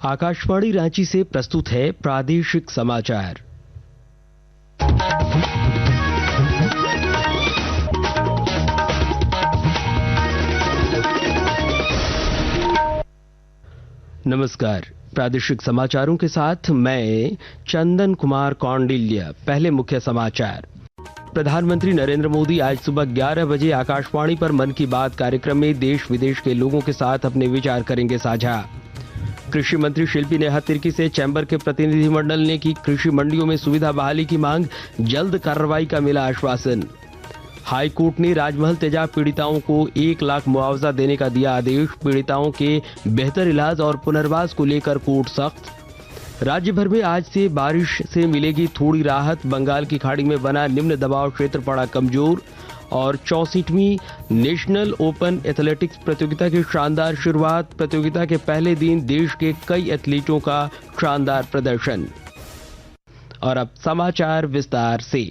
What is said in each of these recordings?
आकाशवाणी रांची से प्रस्तुत है प्रादेशिक समाचार। नमस्कार, प्रादेशिक समाचारों के साथ मैं चंदन कुमार कौंडिल्य। पहले मुख्य समाचार। प्रधानमंत्री नरेंद्र मोदी आज सुबह 11 बजे आकाशवाणी पर मन की बात कार्यक्रम में देश विदेश के लोगों के साथ अपने विचार करेंगे साझा। कृषि मंत्री शिल्पी नेहा तिर्की से चैंबर के प्रतिनिधिमंडल ने की कृषि मंडियों में सुविधा बहाली की मांग, जल्द कार्रवाई का मिला आश्वासन। हाई कोर्ट ने राजमहल तेजाब पीड़िताओं को 1 लाख मुआवजा देने का दिया आदेश। पीड़िताओं के बेहतर इलाज और पुनर्वास को लेकर कोर्ट सख्त। राज्य भर में आज से बारिश से मिलेगी थोड़ी राहत। बंगाल की खाड़ी में बना निम्न दबाव क्षेत्र पड़ा कमजोर। और 64वीं नेशनल ओपन एथलेटिक्स प्रतियोगिता की शानदार शुरुआत। प्रतियोगिता के पहले दिन देश के कई एथलीटों का शानदार प्रदर्शन। और अब समाचार विस्तार से।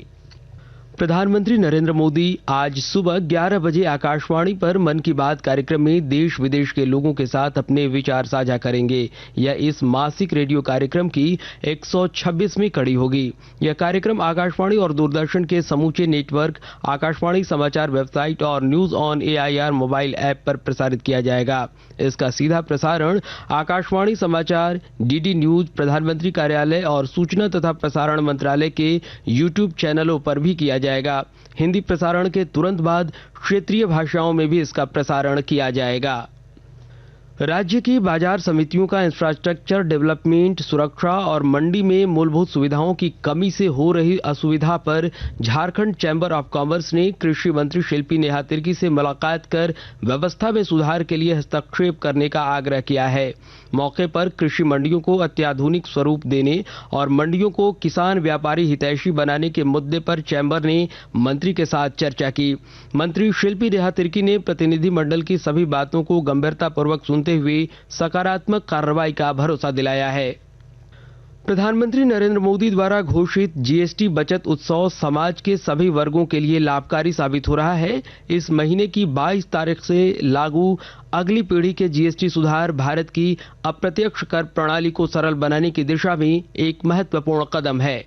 प्रधानमंत्री नरेंद्र मोदी आज सुबह 11 बजे आकाशवाणी पर मन की बात कार्यक्रम में देश विदेश के लोगों के साथ अपने विचार साझा करेंगे। यह इस मासिक रेडियो कार्यक्रम की 126वीं कड़ी होगी। यह कार्यक्रम आकाशवाणी और दूरदर्शन के समूचे नेटवर्क, आकाशवाणी समाचार वेबसाइट और news on AIR mobile app पर प्रसारित किया जाएगा। इसका सीधा प्रसारण आकाशवाणी समाचार, DD न्यूज, प्रधानमंत्री कार्यालय और सूचना तथा प्रसारण मंत्रालय के YouTube चैनलों पर भी किया जाएगा। हिंदी प्रसारण के तुरंत बाद क्षेत्रीय भाषाओं में भी इसका प्रसारण किया जाएगा। राज्य की बाजार समितियों का इंफ्रास्ट्रक्चर डेवलपमेंट, सुरक्षा और मंडी में मूलभूत सुविधाओं की कमी से हो रही असुविधा पर झारखंड चैंबर ऑफ कॉमर्स ने कृषि मंत्री शिल्पी नेहा तिर्की से मुलाकात कर व्यवस्था में सुधार के लिए हस्तक्षेप करने का आग्रह किया है। मौके पर कृषि मंडियों को अत्याधुनिक स्वरूप देने और मंडियों को किसान व्यापारी हितैषी बनाने के मुद्दे पर चैंबर ने मंत्री के साथ चर्चा की। मंत्री शिल्पी नेहा तिर्की ने प्रतिनिधिमंडल की सभी बातों को गंभीरतापूर्वक सुनते हुए सकारात्मक कार्रवाई का भरोसा दिलाया है। प्रधानमंत्री नरेंद्र मोदी द्वारा घोषित GST बचत उत्सव समाज के सभी वर्गों के लिए लाभकारी साबित हो रहा है। इस महीने की 22 तारीख से लागू अगली पीढ़ी के GST सुधार भारत की अप्रत्यक्ष कर प्रणाली को सरल बनाने की दिशा में एक महत्वपूर्ण कदम है।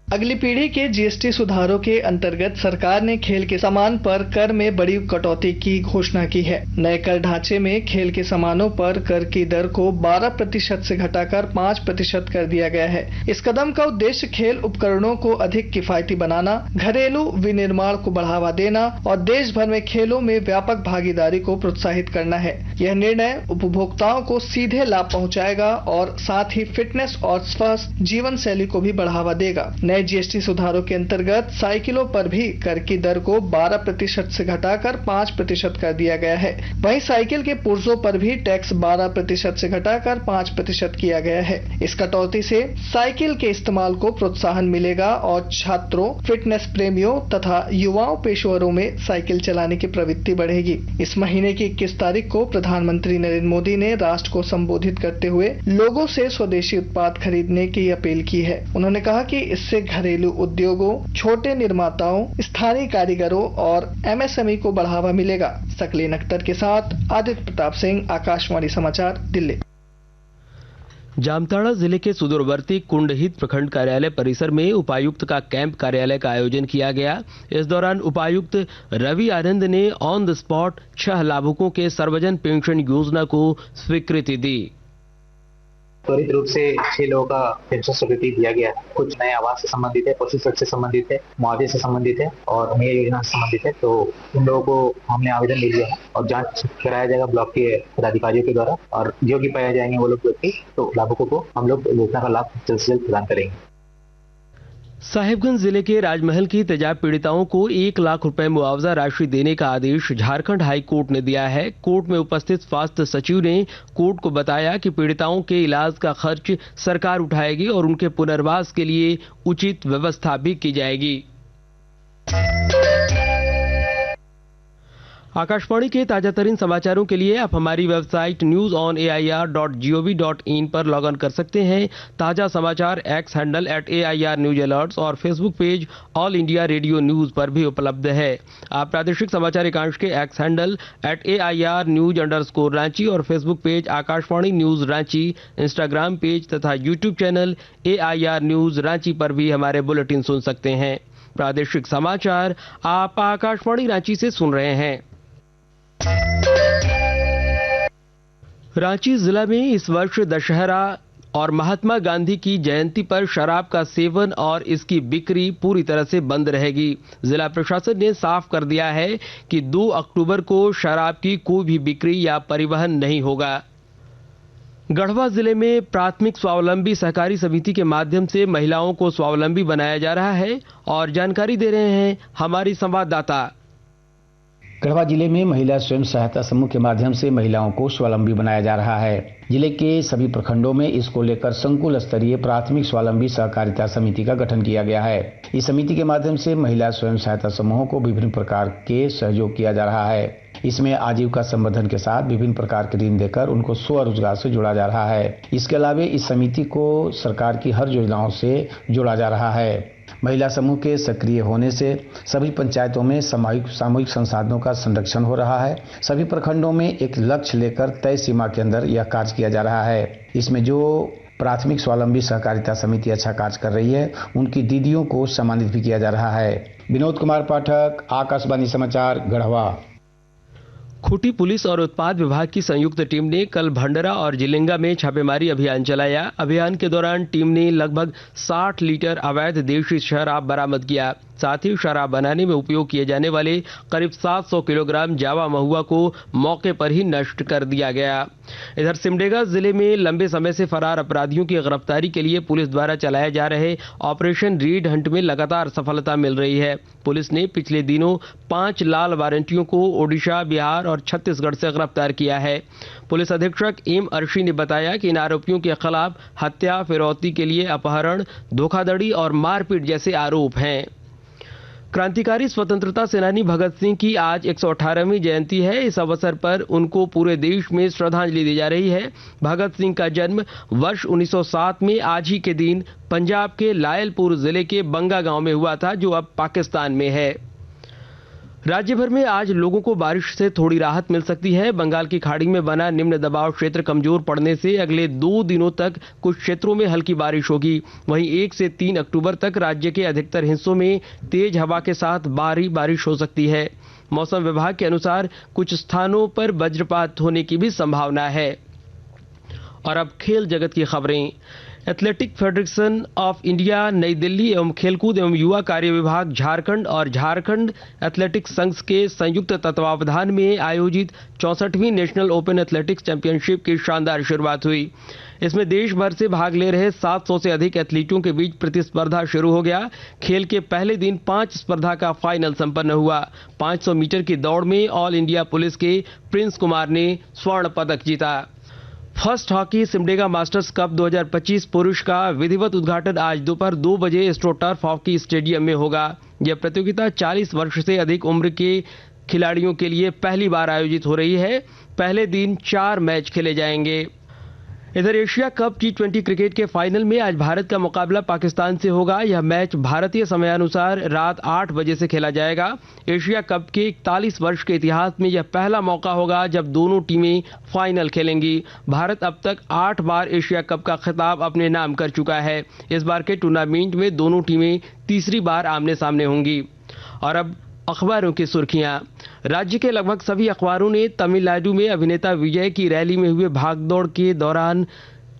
अगली पीढ़ी के GST सुधारों के अंतर्गत सरकार ने खेल के सामान पर कर में बड़ी कटौती की घोषणा की है। नए कर ढांचे में खेल के सामानों पर कर की दर को 12% से घटाकर 5% कर दिया गया है। इस कदम का उद्देश्य खेल उपकरणों को अधिक किफायती बनाना, घरेलू विनिर्माण को बढ़ावा देना और देश भर में खेलों में व्यापक भागीदारी को प्रोत्साहित करना है। यह निर्णय उपभोक्ताओं को सीधे लाभ पहुँचाएगा और साथ ही फिटनेस और स्वस्थ जीवन शैली को भी बढ़ावा देगा। GST सुधारों के अंतर्गत साइकिलों पर भी कर की दर को 12% से घटाकर 5% कर दिया गया है। वहीं साइकिल के पुर्जों पर भी टैक्स 12% से घटाकर 5% किया गया है। इस कटौती से साइकिल के इस्तेमाल को प्रोत्साहन मिलेगा और छात्रों, फिटनेस प्रेमियों तथा युवाओं पेशेवरों में साइकिल चलाने की प्रवृत्ति बढ़ेगी। इस महीने की 21 तारीख को प्रधानमंत्री नरेंद्र मोदी ने राष्ट्र को संबोधित करते हुए लोगों से स्वदेशी उत्पाद खरीदने की अपील की है। उन्होंने कहा कि इससे घरेलू उद्योगों, छोटे निर्माताओं, स्थानीय कारीगरों और MSME को बढ़ावा मिलेगा। सकलीन अख्तर के साथ आदित्य प्रताप सिंह, आकाशवाणी समाचार, दिल्ली। जामताड़ा जिले के सुदूरवर्ती कुंडहित प्रखंड कार्यालय परिसर में उपायुक्त का कैंप कार्यालय का आयोजन किया गया। इस दौरान उपायुक्त रवि आनंद ने ऑन द स्पॉट 6 लाभुकों के सर्वजन पेंशन योजना को स्वीकृति दी। त्वरित रूप से 6 लोगों का पेंशन स्वीकृति दिया गया। कुछ नए आवास से संबंधित है, पशु से संबंधित है, मुआवजे से संबंधित है और मेय योजना से संबंधित है। तो उन लोगों को हमने आवेदन ले लिया है और जांच कराया जाएगा ब्लॉक के पदाधिकारियों के द्वारा और योग्य पाए जाएंगे वो लोग व्यक्ति, तो लाभुकों को हम लोग योजना का लाभ जल्द से जल्द प्रदान करेंगे। साहिबगंज जिले के राजमहल की तेजाब पीड़िताओं को 1 लाख रुपए मुआवजा राशि देने का आदेश झारखंड हाई कोर्ट ने दिया है। कोर्ट में उपस्थित स्वास्थ्य सचिव ने कोर्ट को बताया कि पीड़िताओं के इलाज का खर्च सरकार उठाएगी और उनके पुनर्वास के लिए उचित व्यवस्था भी की जाएगी। आकाशवाणी के ताजा तरीन समाचारों के लिए आप हमारी वेबसाइट newsonair.gov.in पर लॉग ऑन कर सकते हैं। ताजा समाचार X handle @AIR news alerts और Facebook page all India radio news पर भी उपलब्ध है। आप प्रादेशिक समाचार एकांश के X handle @AIR news_ Ranchi और Facebook page Akashvani news Ranchi, Instagram page तथा YouTube channel AIR news Ranchi पर भी हमारे बुलेटिन सुन सकते हैं। प्रादेशिक समाचार आप आकाशवाणी रांची से सुन रहे हैं। रांची जिला में इस वर्ष दशहरा और महात्मा गांधी की जयंती पर शराब का सेवन और इसकी बिक्री पूरी तरह से बंद रहेगी। जिला प्रशासन ने साफ कर दिया है कि 2 अक्टूबर को शराब की कोई भी बिक्री या परिवहन नहीं होगा। गढ़वा जिले में प्राथमिक स्वावलंबी सहकारी समिति के माध्यम से महिलाओं को स्वावलंबी बनाया जा रहा है और जानकारी दे रहे हैं हमारी संवाददाता। गढ़वा जिले में महिला स्वयं सहायता समूह के माध्यम से महिलाओं को स्वावलंबी बनाया जा रहा है। जिले के सभी प्रखंडों में इसको लेकर संकुल स्तरीय प्राथमिक स्वावलंबी सहकारिता समिति का गठन किया गया है। इस समिति के माध्यम से महिला स्वयं सहायता समूहों को विभिन्न प्रकार के सहयोग किया जा रहा है। इसमें आजीविका संवर्धन के साथ विभिन्न प्रकार के ऋण देकर उनको स्वरोजगार से जोड़ा जा रहा है। इसके अलावा इस समिति को सरकार की हर योजनाओं से जोड़ा जा रहा है। महिला समूह के सक्रिय होने से सभी पंचायतों में सामूहिक संसाधनों का संरक्षण हो रहा है। सभी प्रखंडों में एक लक्ष्य लेकर तय सीमा के अंदर यह कार्य किया जा रहा है। इसमें जो प्राथमिक स्वावलंबी सहकारिता समिति अच्छा कार्य कर रही है, उनकी दीदियों को सम्मानित भी किया जा रहा है। विनोद कुमार पाठक, आकाशवाणी समाचार, गढ़वा। खूंटी पुलिस और उत्पाद विभाग की संयुक्त टीम ने कल भंडरा और जिलेंगा में छापेमारी अभियान चलाया। अभियान के दौरान टीम ने लगभग 60 लीटर अवैध देशी शराब बरामद किया। साथ ही शराब बनाने में उपयोग किए जाने वाले करीब 700 किलोग्राम जावा महुआ को मौके पर ही नष्ट कर दिया गया। इधर सिमडेगा जिले में लंबे समय से फरार अपराधियों की गिरफ्तारी के लिए पुलिस द्वारा चलाए जा रहे ऑपरेशन रेड हंट में लगातार सफलता मिल रही है। पुलिस ने पिछले दिनों 5 लाल वारंटियों को ओडिशा, बिहार और छत्तीसगढ़ से गिरफ्तार किया है। पुलिस अधीक्षक एम अर्शी ने बताया कि इन आरोपियों के खिलाफ हत्या, फिरौती के लिए अपहरण, धोखाधड़ी और मारपीट जैसे आरोप हैं। क्रांतिकारी स्वतंत्रता सेनानी भगत सिंह की आज 118वीं जयंती है। इस अवसर पर उनको पूरे देश में श्रद्धांजलि दी जा रही है। भगत सिंह का जन्म वर्ष 1907 में आज ही के दिन पंजाब के लायलपुर जिले के बंगा गांव में हुआ था, जो अब पाकिस्तान में है। राज्य भर में आज लोगों को बारिश से थोड़ी राहत मिल सकती है। बंगाल की खाड़ी में बना निम्न दबाव क्षेत्र कमजोर पड़ने से अगले 2 दिनों तक कुछ क्षेत्रों में हल्की बारिश होगी। वहीं 1 से 3 अक्टूबर तक राज्य के अधिकतर हिस्सों में तेज हवा के साथ भारी बारिश हो सकती है। मौसम विभाग के अनुसार कुछ स्थानों पर वज्रपात होने की भी संभावना है। और अब खेल जगत की खबरें। एथलेटिक फेडरेशन ऑफ इंडिया नई दिल्ली एवं खेलकूद एवं युवा कार्य विभाग झारखंड और झारखंड एथलेटिक्स संघ के संयुक्त तत्वावधान में आयोजित 64वीं नेशनल ओपन एथलेटिक्स चैंपियनशिप की शानदार शुरुआत हुई। इसमें देश भर से भाग ले रहे 700 से अधिक एथलीटों के बीच प्रतिस्पर्धा शुरू हो गया। खेल के पहले दिन 5 स्पर्धा का फाइनल संपन्न हुआ। 500 मीटर की दौड़ में ऑल इंडिया पुलिस के प्रिंस कुमार ने स्वर्ण पदक जीता। First hockey Simdega masters cup 2025 पुरुष का विधिवत उद्घाटन आज दोपहर 2 बजे एस्ट्रोटर्फ हॉकी स्टेडियम में होगा। यह प्रतियोगिता 40 वर्ष से अधिक उम्र के खिलाड़ियों के लिए पहली बार आयोजित हो रही है। पहले दिन 4 मैच खेले जाएंगे। इधर एशिया कप T20 क्रिकेट के फाइनल में आज भारत का मुकाबला पाकिस्तान से होगा। यह मैच भारतीय समयानुसार रात 8 बजे से खेला जाएगा। एशिया कप के 41 वर्ष के इतिहास में यह पहला मौका होगा जब दोनों टीमें फाइनल खेलेंगी। भारत अब तक 8 बार एशिया कप का खिताब अपने नाम कर चुका है। इस बार के टूर्नामेंट में दोनों टीमें तीसरी बार आमने सामने होंगी। और अब अखबारों की सुर्खियां। राज्य के लगभग सभी अखबारों ने तमिलनाडु में अभिनेता विजय की रैली में हुए भागदौड़ के दौरान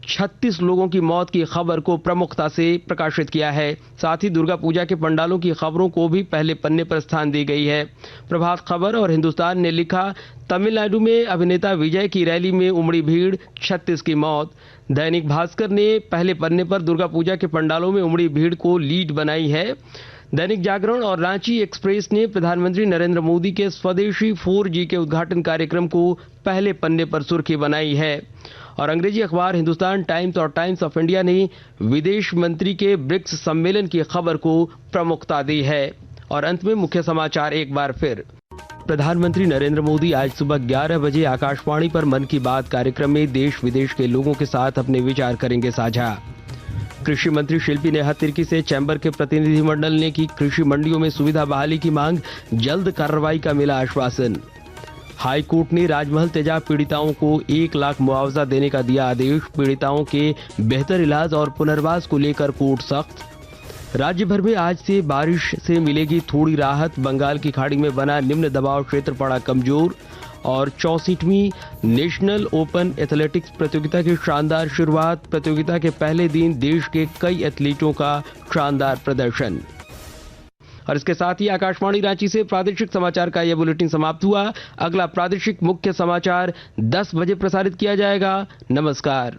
36 लोगों की मौत की खबर को प्रमुखता से प्रकाशित किया है। साथ ही दुर्गा पूजा के पंडालों की खबरों को भी पहले पन्ने पर स्थान दी गई है। प्रभात खबर और हिंदुस्तान ने लिखा, तमिलनाडु में अभिनेता विजय की रैली में उमड़ी भीड़, 36 की मौत। दैनिक भास्कर ने पहले पन्ने पर दुर्गा पूजा के पंडालों में उमड़ी भीड़ को लीड बनाई है। दैनिक जागरण और रांची एक्सप्रेस ने प्रधानमंत्री नरेंद्र मोदी के स्वदेशी 4G के उद्घाटन कार्यक्रम को पहले पन्ने पर सुर्खी बनाई है। और अंग्रेजी अखबार हिंदुस्तान टाइम्स और टाइम्स ऑफ इंडिया ने विदेश मंत्री के ब्रिक्स सम्मेलन की खबर को प्रमुखता दी है। और अंत में मुख्य समाचार एक बार फिर। प्रधानमंत्री नरेंद्र मोदी आज सुबह 11 बजे आकाशवाणी पर मन की बात कार्यक्रम में देश विदेश के लोगों के साथ अपने विचार करेंगे साझा। कृषि मंत्री शिल्पी नेहा तिर्की से चैंबर के प्रतिनिधिमंडल ने की कृषि मंडियों में सुविधा बहाली की मांग, जल्द कार्रवाई का मिला आश्वासन। हाई कोर्ट ने राजमहल तेजाब पीड़िताओं को 1 लाख मुआवजा देने का दिया आदेश। पीड़िताओं के बेहतर इलाज और पुनर्वास को लेकर कोर्ट सख्त। राज्य भर में आज से बारिश से मिलेगी थोड़ी राहत। बंगाल की खाड़ी में बना निम्न दबाव क्षेत्र पड़ा कमजोर। और 64वीं नेशनल ओपन एथलेटिक्स प्रतियोगिता की शानदार शुरुआत। प्रतियोगिता के पहले दिन देश के कई एथलीटों का शानदार प्रदर्शन। और इसके साथ ही आकाशवाणी रांची से प्रादेशिक समाचार का यह बुलेटिन समाप्त हुआ। अगला प्रादेशिक मुख्य समाचार 10 बजे प्रसारित किया जाएगा। नमस्कार।